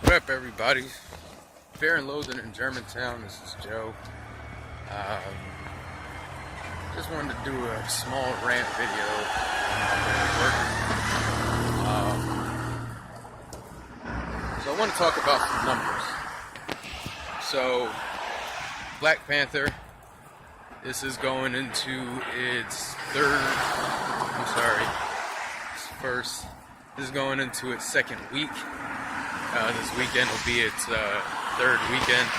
What up, everybody? Fair and Loathing in Germantown. This is Joe. Just wanted to do a small rant video. So I want to talk about some numbers. So, Black Panther. This is going into its This is going into its second week. This weekend will be its third weekend.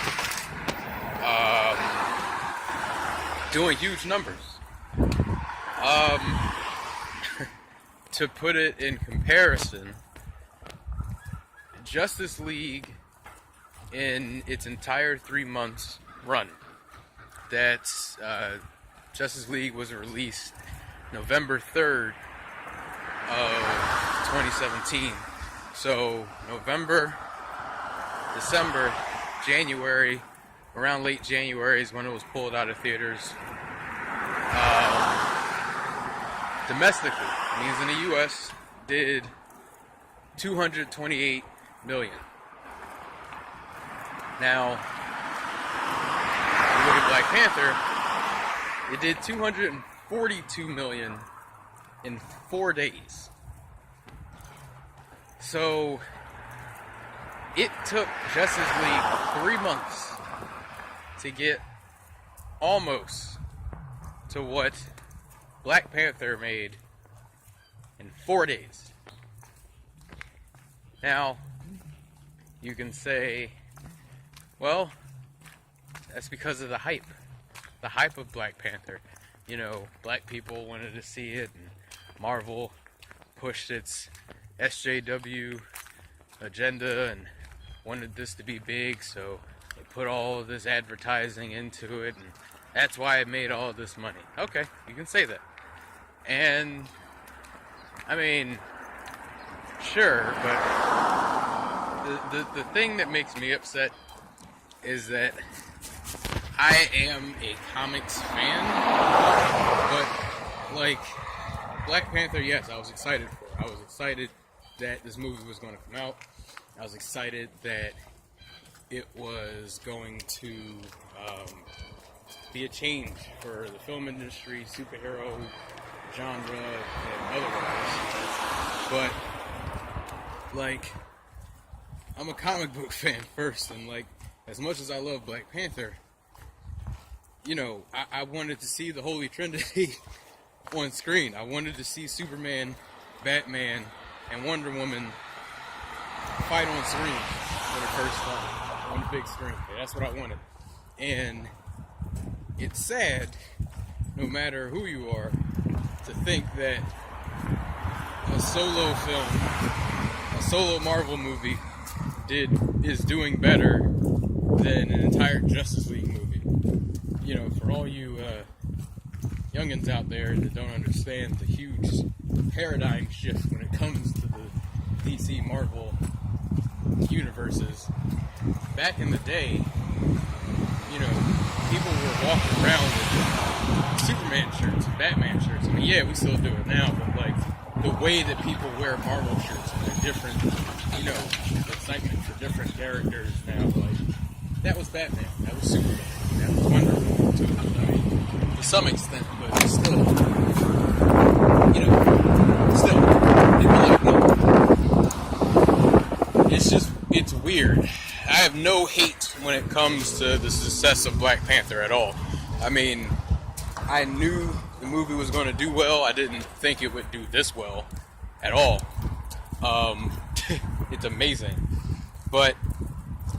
Doing huge numbers. To put it in comparison, Justice League in its entire 3 months run, that's Justice League was released November 3rd of 2017. So November, December, January, around late January is when it was pulled out of theaters. Domestically, means in the U.S., did 228 million. Now, if you look at Black Panther, it did 242 million in 4 days. So, it took Justice League 3 months to get almost to what Black Panther made in 4 days. Now, you can say, well, that's because of the hype of Black Panther. You know, black people wanted to see it, and Marvel pushed its SJW agenda and wanted this to be big, so they put all of this advertising into it, and that's why it made all of this money. Okay, you can say that. And, I mean, sure, but the thing that makes me upset is that I am a comics fan, but, like, Black Panther, yes, I was excited for it. I was excited that this movie was going to come out. I was excited that it was going to be a change for the film industry, superhero genre, and otherwise. But, like, I'm a comic book fan first, and, like, as much as I love Black Panther, you know, I wanted to see the Holy Trinity on screen. I wanted to see Superman, Batman, and Wonder Woman fight on screen for the first time, on the big screen. That's what I wanted. And it's sad, no matter who you are, to think that a solo film, a solo Marvel movie, is doing better than an entire Justice League movie. You know, for all you youngins out there that don't understand the huge paradigm shift when it comes to the DC Marvel universes, back in the day, you know, people were walking around with Superman shirts and Batman shirts. I mean, yeah, we still do it now, but, like, the way that people wear Marvel shirts and their different, you know, excitement for different characters now, like, that was Batman, that was Superman, that was Wonder Woman, too. I mean, to some extent, but still, you know, people like me. It's weird. I have no hate when it comes to the success of Black Panther at all. I mean, I knew the movie was going to do well. I didn't think it would do this well at all. It's amazing. But,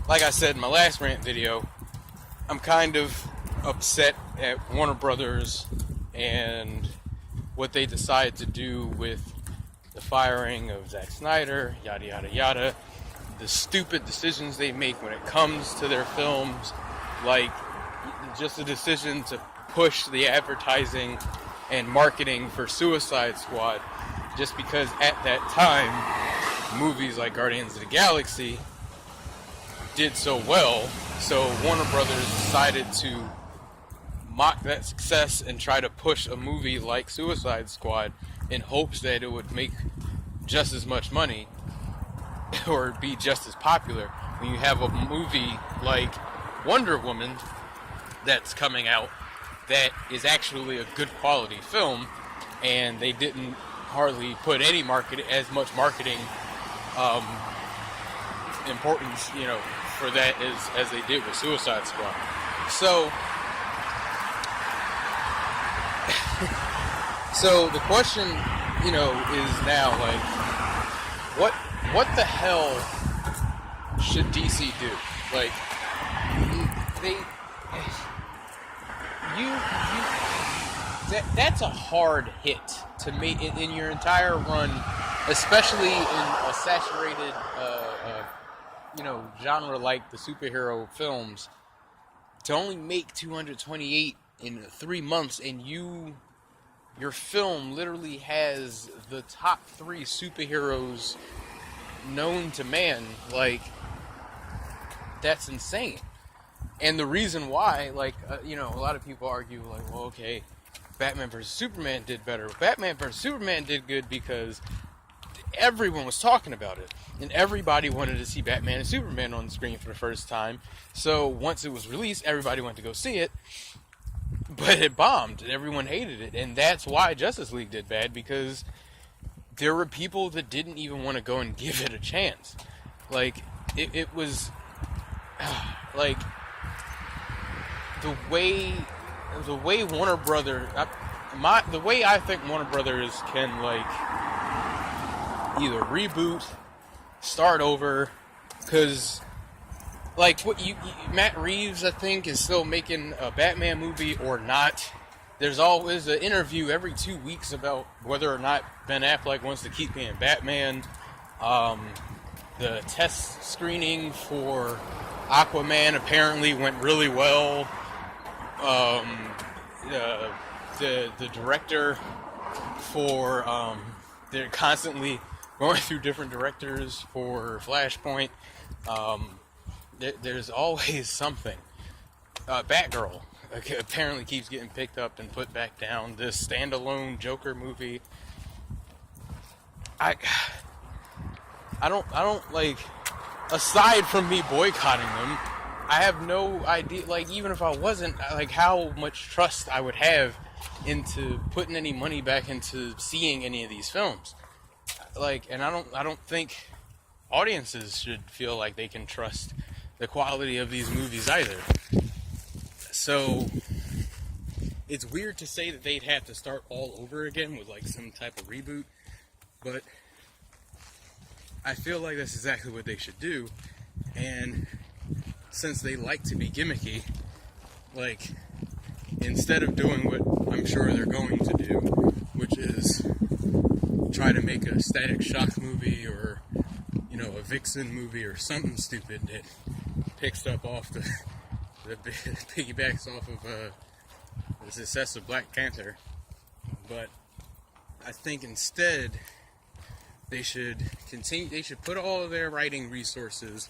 like I said in my last rant video, I'm kind of upset at Warner Brothers and what they decide to do with the firing of Zack Snyder, yada yada yada. The stupid decisions they make when it comes to their films, like just the decision to push the advertising and marketing for Suicide Squad, just because at that time movies like Guardians of the Galaxy did so well, so Warner Brothers decided to mock that success and try to push a movie like Suicide Squad in hopes that it would make just as much money. or be just as popular when you have a movie like Wonder Woman that's coming out that is actually a good quality film, and they didn't hardly put any as much marketing importance, for that as they did with Suicide Squad. So, so the question, is now like, what the hell should DC do? Like, that's a hard hit to make in your entire run, especially in a saturated, genre like the superhero films, to only make 228 in 3 months, and your film literally has the top 3 superheroes known to man. Like, that's insane. And the reason why, a lot of people argue, like, well, okay, Batman vs. Superman did better. Batman vs. Superman did good because everyone was talking about it. And everybody wanted to see Batman and Superman on the screen for the first time. So once it was released, everybody went to go see it. But it bombed, and everyone hated it. And that's why Justice League did bad, because there were people that didn't even want to go and give it a chance. Like, it was... like... The way Warner Brothers, the way I think Warner Brothers can, either reboot, start over, because, Matt Reeves, I think, is still making a Batman movie or not. There's always an interview every 2 weeks about whether or not Ben Affleck wants to keep being Batman. The test screening for Aquaman apparently went really well. The director for, they're constantly going through different directors for Flashpoint. There's always something. Batgirl apparently keeps getting picked up and put back down. This standalone Joker movie. I don't aside from me boycotting them, I have no idea, even if I wasn't, how much trust I would have into putting any money back into seeing any of these films. And I don't think audiences should feel like they can trust the quality of these movies either. So, it's weird to say that they'd have to start all over again with, some type of reboot, but I feel like that's exactly what they should do. And since they like to be gimmicky, instead of doing what I'm sure they're going to do, which is try to make a Static Shock movie or, a Vixen movie or something stupid that picks up off the piggybacks off of the success of Black Panther. But I think instead they should put all of their writing resources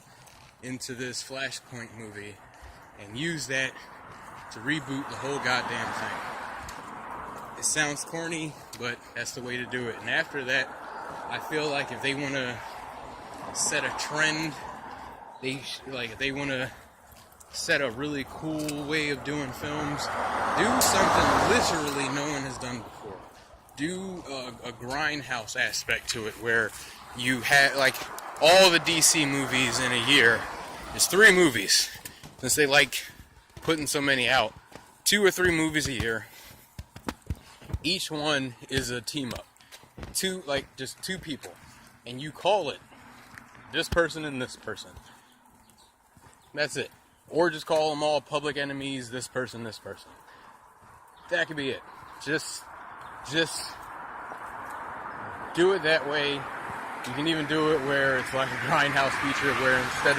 into this Flashpoint movie and use that to reboot the whole goddamn thing. It sounds corny, but that's the way to do it. And after that, I feel like if they want to set a trend, if they want to set a really cool way of doing films, do something literally no one has done before. Do a grindhouse aspect to it, where you had all the DC movies in a year. There's 3 movies, since they like putting so many out. 2 or 3 movies a year. Each one is a team up. Just 2 people, and you call it this person and this person. That's it. Or just call them all Public Enemies, this person, this person. That could be it. Just do it that way. You can even do it where it's like a grindhouse feature, where instead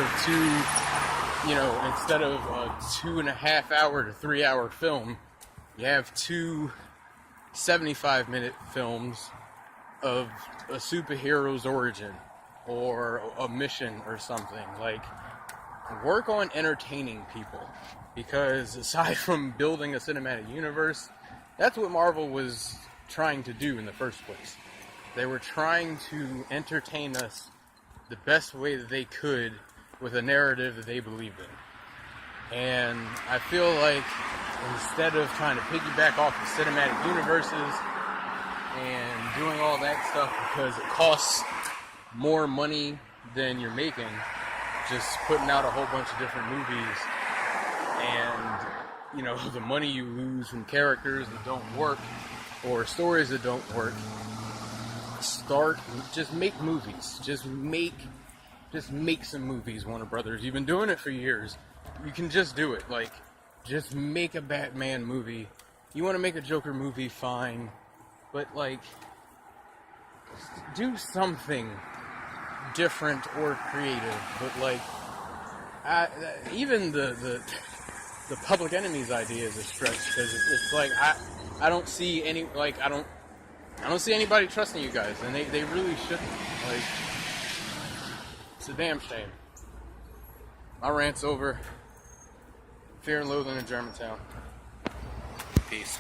of a 2.5 hour to 3 hour film, you have 2 75-minute films of a superhero's origin or a mission or something. Work on entertaining people, because aside from building a cinematic universe, that's what Marvel was trying to do in the first place. They were trying to entertain us the best way that they could with a narrative that they believed in. And I feel like instead of trying to piggyback off the cinematic universes and doing all that stuff because it costs more money than you're making, just putting out a whole bunch of different movies, and you know, the money you lose from characters that don't work or stories that don't work, just make movies. Just make some movies, Warner Brothers. You've been doing it for years. You can just do it. Like, just make a Batman movie. You want to make a Joker movie, fine. But, like, do something different or creative. But, like, even the Public Enemy's idea is a stretch, because it's like, I don't see any, like, I don't see anybody trusting you guys, and they really shouldn't. Like, it's a damn shame. My rant's over. Fear and Loathing in Germantown. Peace.